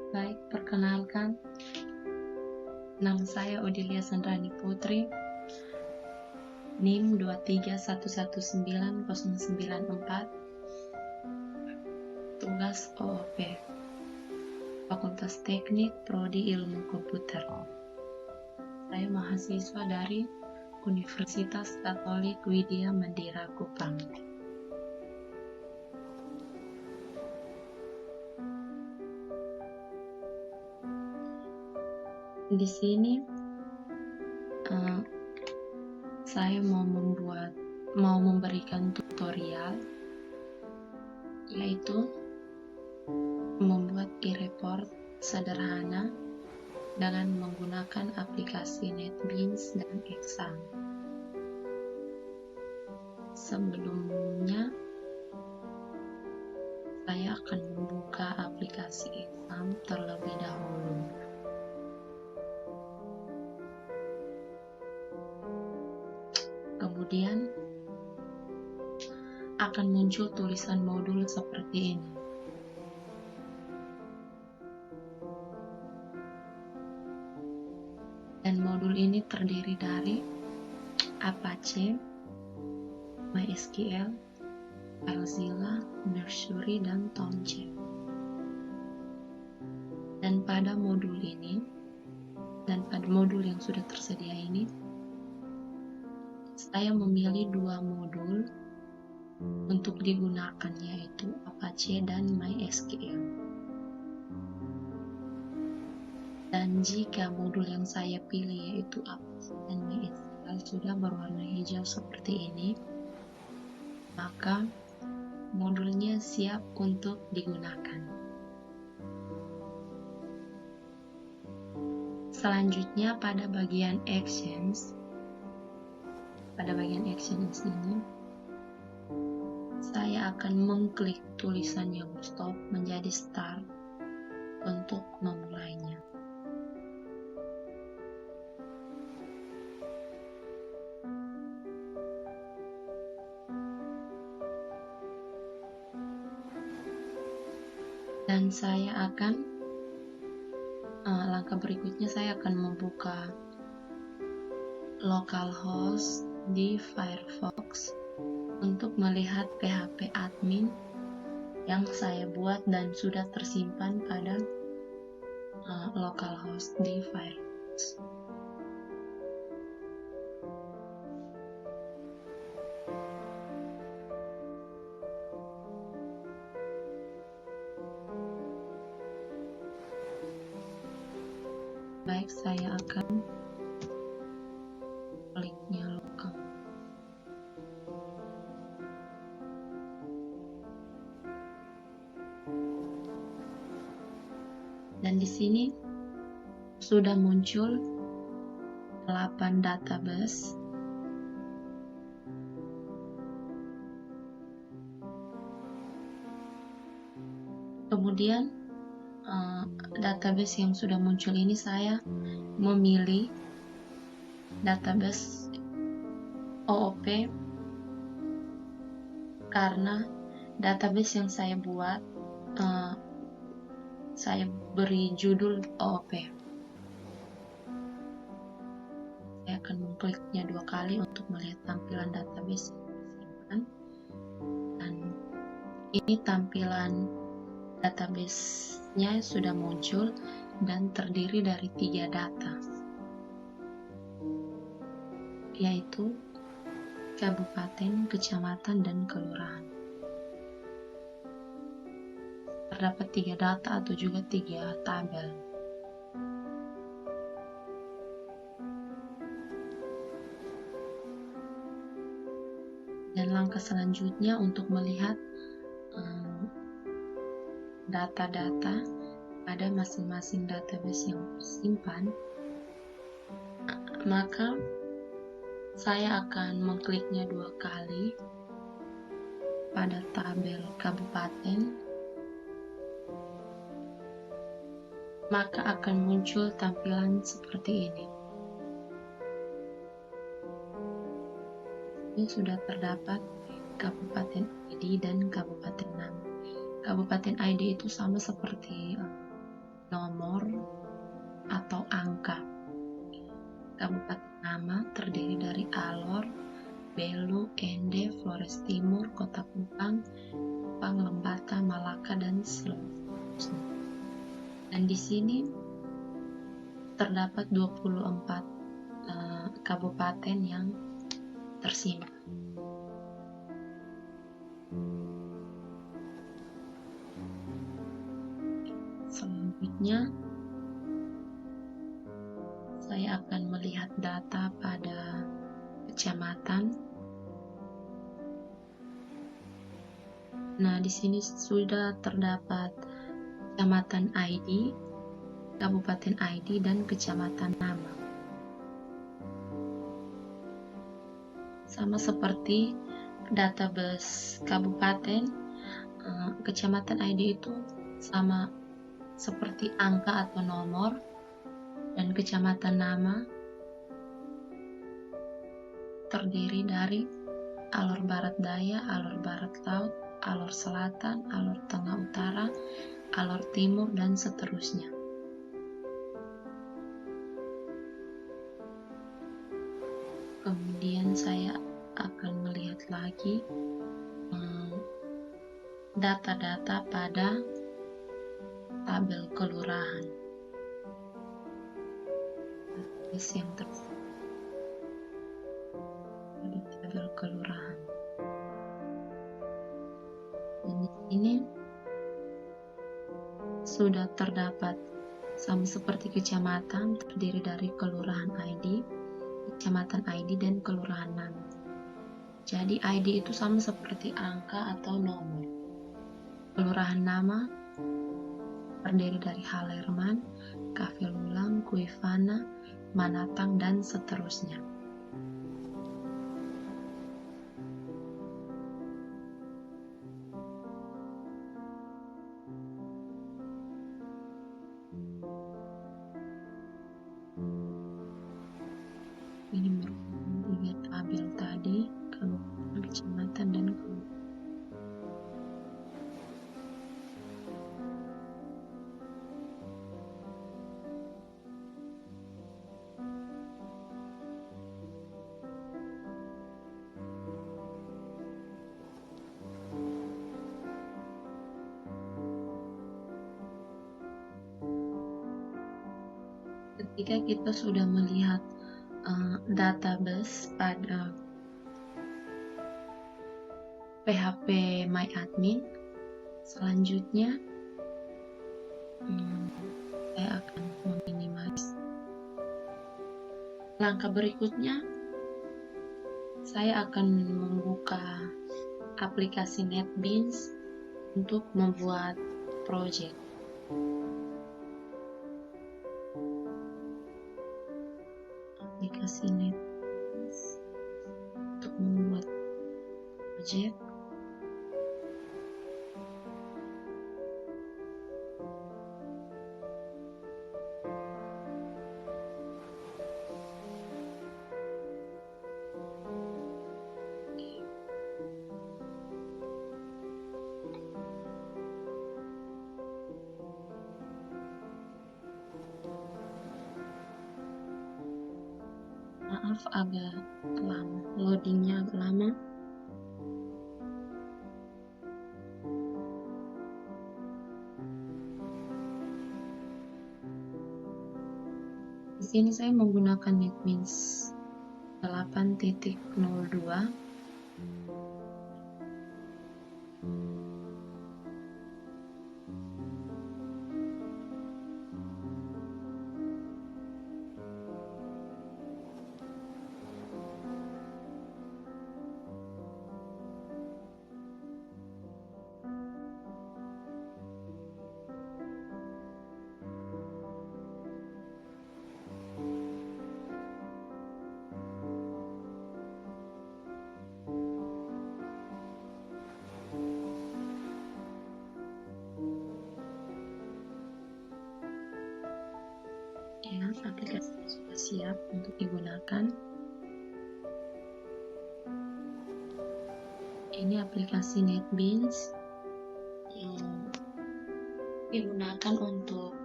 Baik, perkenalkan, nama saya Odilia Sandrani Putri, NIM 2311094, tugas OOP, Fakultas Teknik Prodi Ilmu Komputer. Saya mahasiswa dari Universitas Katolik Widya Mandira Kupang. Di sini saya mau memberikan tutorial, yaitu membuat e-report sederhana dengan menggunakan aplikasi NetBeans dan Exam. Sebelumnya, saya akan membuka aplikasi Exam terlebih dahulu. Kemudian akan muncul tulisan modul seperti ini. Dan modul ini terdiri dari Apache, MySQL, FileZilla, Nursery, dan Tomcat. Dan pada modul ini, dan pada modul yang sudah tersedia ini, saya memilih dua modul untuk digunakan, yaitu Apache dan MySQL. Dan jika modul yang saya pilih yaitu Apache dan MySQL sudah berwarna hijau seperti ini, maka modulnya siap untuk digunakan. Selanjutnya pada bagian Actions, ini saya akan mengklik tulisan yang stop menjadi start untuk memulainya. Dan saya akan langkah berikutnya saya akan membuka localhost di Firefox untuk melihat PHP admin yang saya buat dan sudah tersimpan pada localhost di Firefox. Baik, saya akan kliknya lokal. Dan di sini sudah muncul 8 database. Kemudian database yang sudah muncul ini saya memilih database OOP karena database yang saya buat saya beri judul OOP. Saya akan mengkliknya 2 kali untuk melihat tampilan database yang disimpan. Dan ini tampilan database-nya sudah muncul dan terdiri dari 3 data, yaitu kabupaten, kecamatan, dan kelurahan. Terdapat 3 data atau juga 3 tabel. Dan langkah selanjutnya untuk melihat data-data pada masing-masing database yang tersimpan, maka saya akan mengkliknya 2 kali pada tabel kabupaten, maka akan muncul tampilan seperti ini. Ini sudah terdapat Kabupaten ID dan Kabupaten nama. Kabupaten ID itu sama seperti nomor, atau angka. Kabupaten nama terdiri dari Alor, Belu, Ende, Flores Timur, Kota Kupang, Lembata, Malaka, dan seterusnya. Dan di sini terdapat 24 kabupaten yang tersimpan. Selanjutnya, saya akan melihat data pada kecamatan. Nah, di sini sudah terdapat kecamatan ID, kabupaten ID, dan kecamatan nama. Sama seperti database kabupaten, kecamatan ID itu sama seperti angka atau nomor, dan kecamatan nama terdiri dari Alor Barat Daya, Alor Barat Laut, Alor Selatan, Alor Tengah Utara, Alor Timur, dan seterusnya. Kemudian saya akan melihat lagi data-data pada tabel kelurahan. Yang tersedia pada tabel kelurahan. Dan di sini sudah terdapat sama seperti kecamatan terdiri dari kelurahan ID, kecamatan ID, dan kelurahan nama. Jadi ID itu sama seperti angka atau nomor. Kelurahan nama terdiri dari Halerman, Kafe Lulang, Kuifana, Manatang, dan seterusnya. Ini merupakan 3 tabel tadi, kabupaten, kecamatan, dan kelurahan. Ketika kita sudah melihat database pada PHP MyAdmin, selanjutnya saya akan meminimais. Langkah berikutnya, saya akan membuka aplikasi NetBeans untuk membuat project. Aplikasi NetBeans untuk membuat project. Maaf agak lama, loadingnya agak lama. Di sini saya menggunakan NetBeans 8.02. Ya, aplikasi sudah siap untuk digunakan. Ini aplikasi NetBeans yang digunakan untuk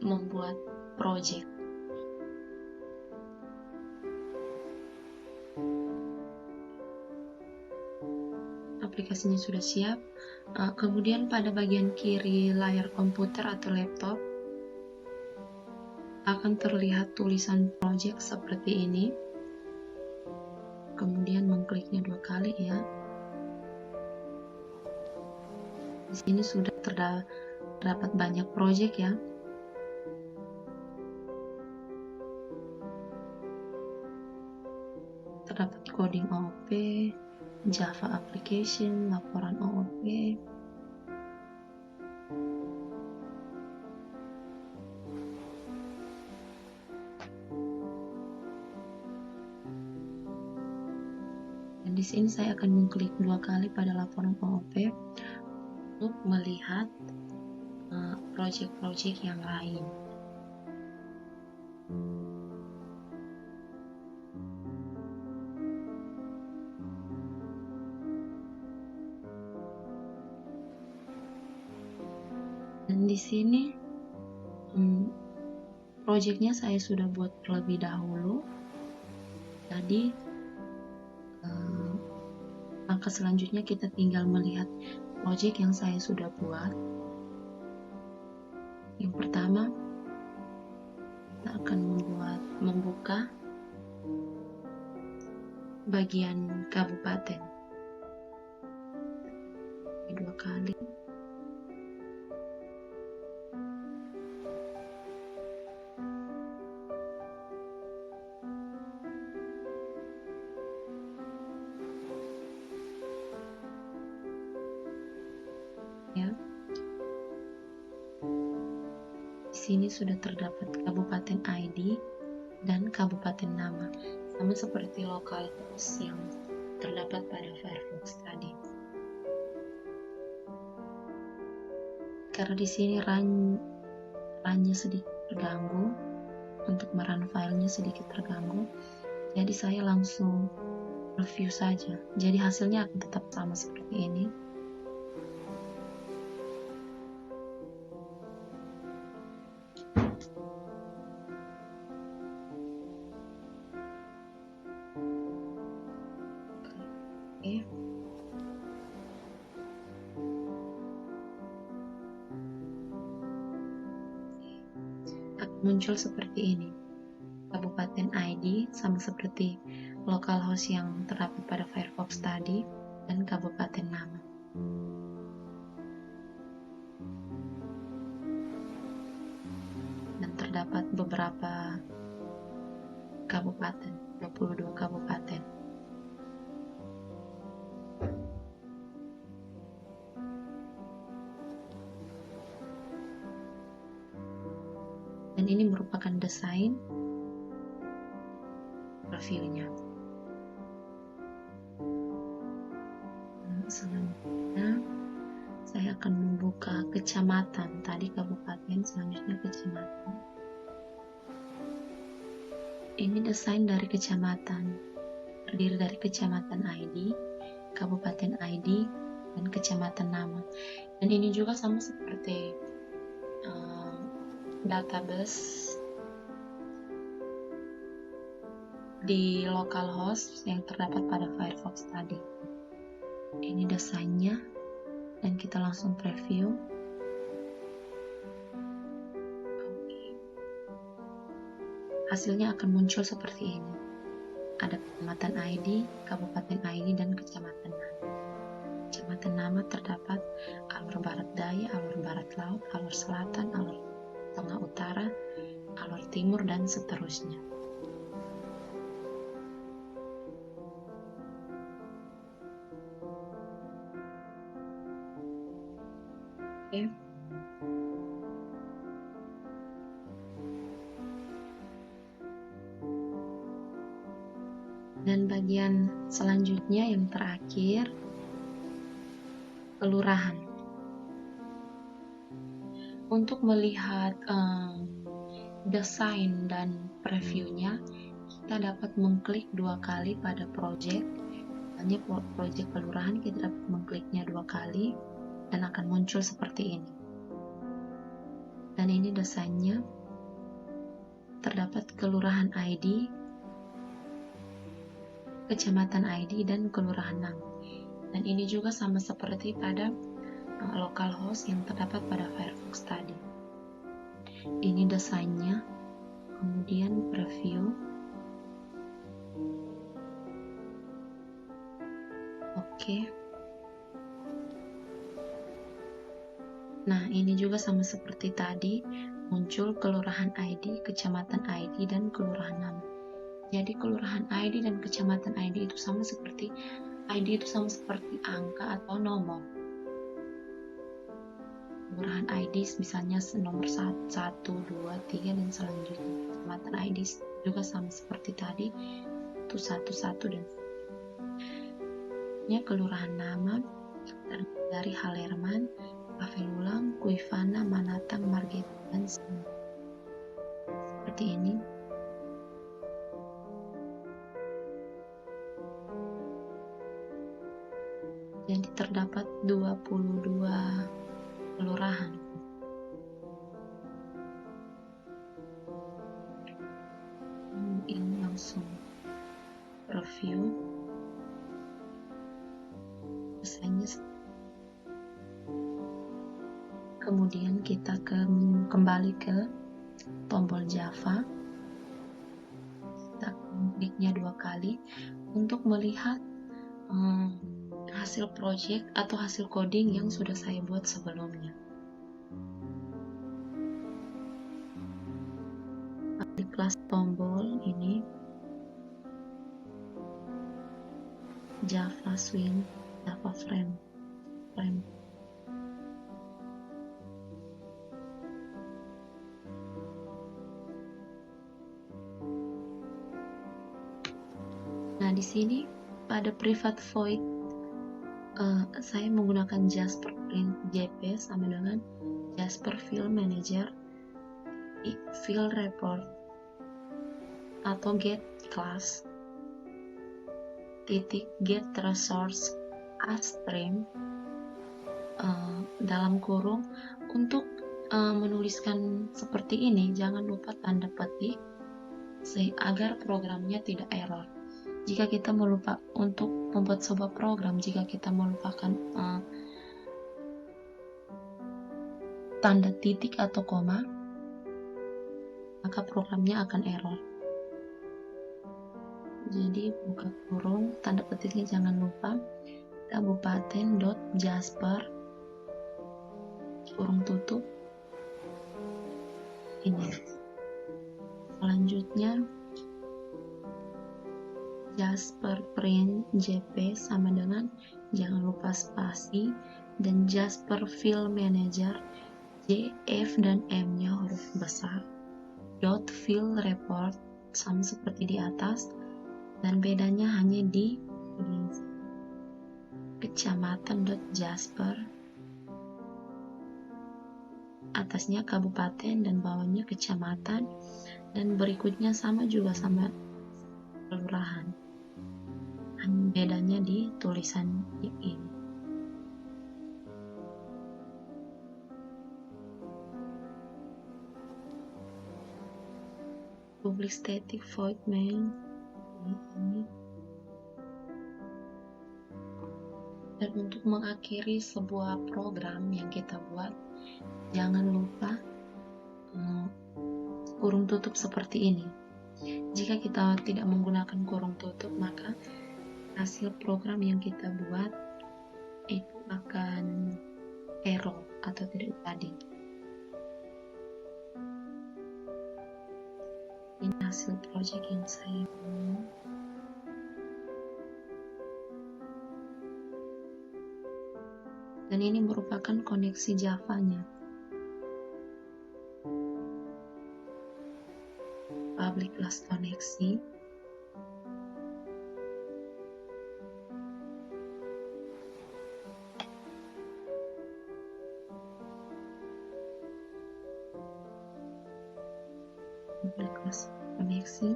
membuat project. Aplikasinya sudah siap. Kemudian pada bagian kiri layar komputer atau laptop akan terlihat tulisan project seperti ini. Kemudian mengkliknya 2 kali ya. Di sini sudah terdapat banyak project ya. Terdapat coding OOP, Java application, laporan OOP, dan di sini saya akan mengklik 2 kali pada laporan OOP untuk melihat project-project yang lain. Dan di sini projectnya saya sudah buat terlebih dahulu. Jadi langkah selanjutnya kita tinggal melihat project yang saya sudah buat. Yang pertama, kita akan membuka bagian kabupaten. 2 kali. Ya. Di sini sudah terdapat kabupaten ID dan kabupaten nama, sama seperti localhost yang terdapat pada Firefox tadi. Karena di sini run-nya sedikit terganggu, untuk merun filenya sedikit terganggu, jadi saya langsung review saja. Jadi hasilnya akan tetap sama seperti ini. Oke. Akan muncul seperti ini. Kabupaten ID sama seperti localhost yang terdapat pada Firefox tadi, dan kabupaten nama. Dan terdapat beberapa kabupaten, 22 kabupaten. Dan ini merupakan desain reviewnya. Selanjutnya saya akan membuka kecamatan. Tadi kabupaten, selanjutnya kecamatan. Ini desain dari kecamatan, terdiri dari kecamatan ID, kabupaten ID, dan kecamatan nama. Dan ini juga sama seperti database di localhost yang terdapat pada Firefox tadi. Ini desainnya, dan kita langsung preview. Hasilnya akan muncul seperti ini. Ada kecamatan ID, kabupaten ID, dan kecamatan nama. Kecamatan nama terdapat alur barat daya, alur barat laut, alur selatan, alur tengah utara, alur timur, dan seterusnya. Oke. Dan bagian selanjutnya yang terakhir, kelurahan. Untuk melihat desain dan previewnya, kita dapat mengklik 2 kali pada project. Hanya project kelurahan, kita dapat mengkliknya 2 kali dan akan muncul seperti ini. Dan ini desainnya, terdapat kelurahan ID, kecamatan ID, dan kelurahan nama. Dan ini juga sama seperti pada localhost yang terdapat pada Firefox tadi. Ini desainnya, kemudian preview. Oke. Nah, ini juga sama seperti tadi, muncul kelurahan ID, kecamatan ID, dan kelurahan nama. Jadi kelurahan ID dan kecamatan ID itu sama seperti angka atau nomor. Kelurahan ID misalnya nomor 1, 2, 3, dan selanjutnya. Kecamatan ID juga sama seperti tadi, itu 1, 1, dan kelurahan nama terdiri dari Halerman, Pavelulang, Kuivana, Manatang, Margeta, dan seperti ini. Jadi terdapat 22 kelurahan. Ini langsung review. Desainnya. Kemudian kita kembali ke tombol Java. Kita kliknya 2 kali untuk melihat hasil project atau hasil coding yang sudah saya buat sebelumnya. Di kelas tombol ini Java Swing, Java Frame. Nah, di sini pada private void saya menggunakan Jasper Print JP sama dengan Jasper Field Manager, Field Report, atau get class, get resource stream, dalam kurung. Untuk menuliskan seperti ini, jangan lupa tanda petik agar programnya tidak error. Jika kita melupa untuk membuat sebuah program, jika kita melupakan tanda titik atau koma, maka programnya akan error. Jadi buka kurung, tanda petiknya jangan lupa, kabupaten.jasper kurung tutup ini. Selanjutnya Jasper Print JP sama dengan, jangan lupa spasi, dan Jasper Field Manager J, F, dan M nya huruf besar, dot field report sama seperti di atas, dan bedanya hanya di kecamatan.jasper, atasnya kabupaten dan bawahnya kecamatan, dan berikutnya sama juga sama kelurahan, hanya bedanya di tulisan ini. Public static void main ini. Dan untuk mengakhiri sebuah program yang kita buat, jangan lupa kurung tutup seperti ini. Jika kita tidak menggunakan kurung tutup, maka hasil program yang kita buat itu akan error atau tidak jadi. Ini hasil project yang saya buat. Dan ini merupakan koneksi Java-nya. Public class koneksi. Public class koneksi.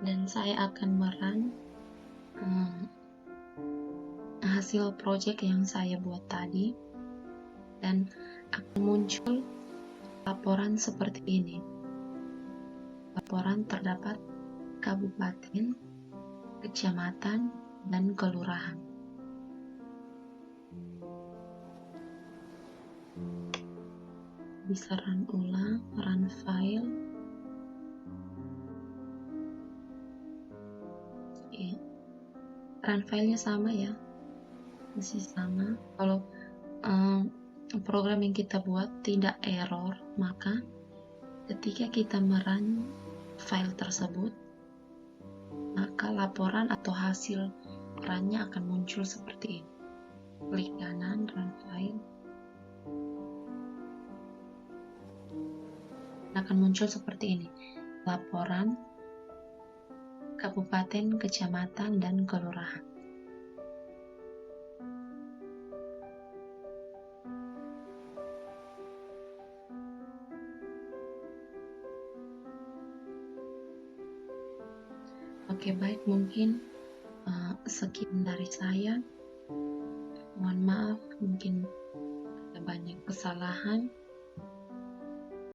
dan saya akan merun hasil project yang saya buat tadi, dan akan muncul laporan seperti ini. Laporan terdapat kabupaten, kecamatan, dan kelurahan. Bisa run ulang, run file. Ya. Run filenya sama ya, masih sama. Kalau program yang kita buat tidak error, maka ketika kita merun file tersebut, maka laporan atau hasil runnya akan muncul seperti ini. Klik kanan, run file, akan muncul seperti ini. Laporan kabupaten, kecamatan, dan kelurahan. Oke, baik, mungkin sekian dari saya. Mohon maaf, mungkin ada banyak kesalahan.